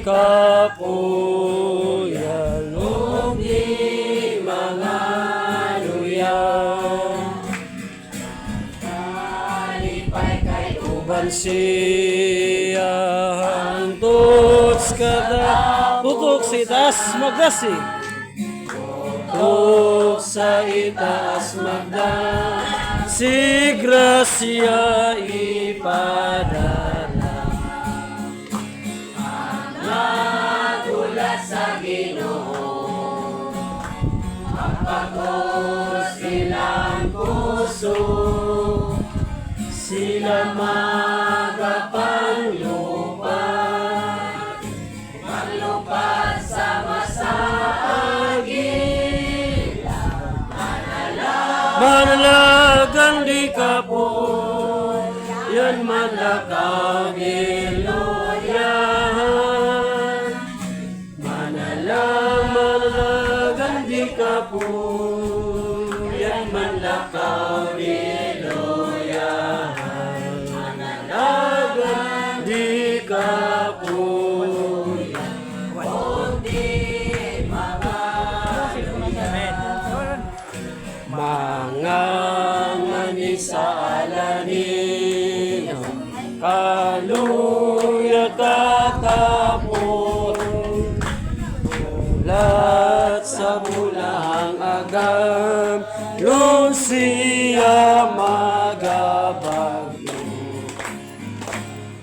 kapuyan ug di mga luyan. Kalipay kay uban siya hangtod kada tutok sa itaas magdasi. Tutok sa itaas magdasi, si grasya ipadala. Nagulat sa Ginoo, magpagos ilang puso, sila magapanglupa, maglupad sa masagila. Manalagan di ka po, yan manlakaw giluyahan. Manalagan di ka po, yan manlakaw giluyahan. Manalagan di ka po, o di mga manisalanin kaluya katapon, ulat sa bulang agam yung siya magabagyo.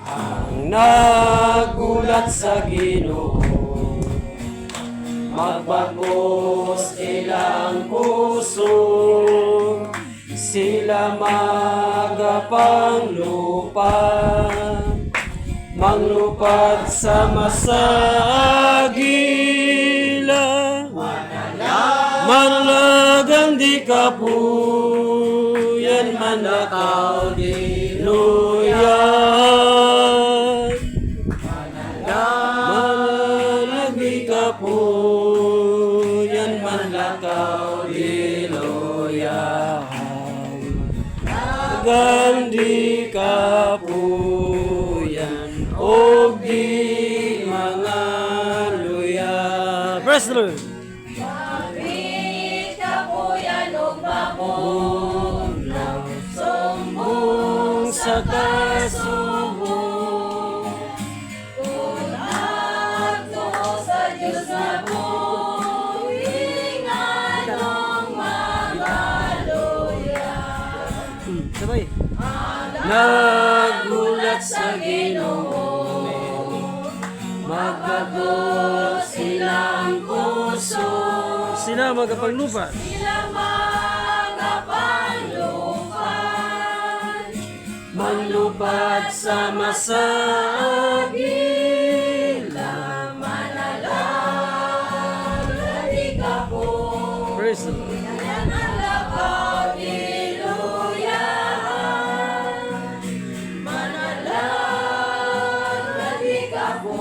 Ang nagulat sa Ginoo, magbagos ilang puso, sila magapanglupa, manglupad sa masagila. Manalagan di ka po, yan manakaw di luyan. Manalagi ka po, yan manlakaw di luyan. Gandi ka po yan, o di mga luyan. Praise the Lord. Kapit ka po yan o mabunang, sumbong sa kasubong. Kung agto sa Diyos na buhing anong magaluya. Sabay. Nagulat sa Ginoo, magbagos silang puso, Sila magapaglupa, sila magapanglupan, manlupad sa masagila. manalagan di ka po. Praise the Lord. Yan ang lakaw ni luyahan, manalagan di ka po.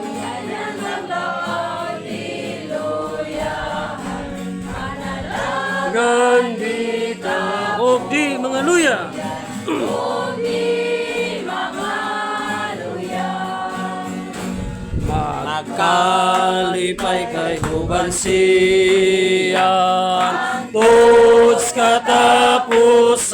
Yan ang lakaw ni luyahan, manalagan Gandi ka o di mga luya. di mga luyahan. Magkalipay kay uban siyan tuts katapusan,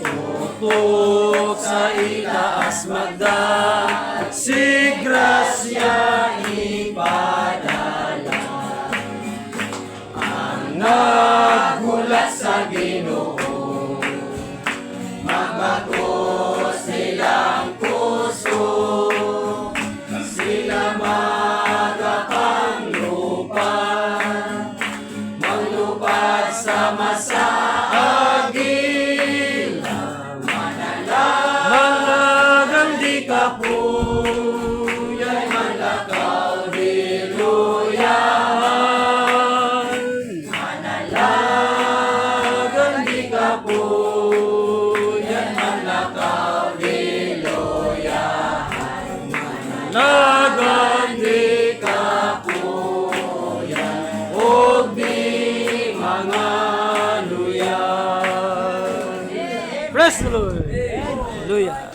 tutok sa itaas magdan, si grasya ipadala. Ang nagulat sa Ginoo, magbagos silang puso, sila magapanglupan, manglupad sa masagila. Manalagan di ka po, yan manlakaw di luyan. Manalagan di ka po, yan manlakaw di luyan. Manalagan di ka po, yan o di mga luyan. Praise the Lord. Hallelujah.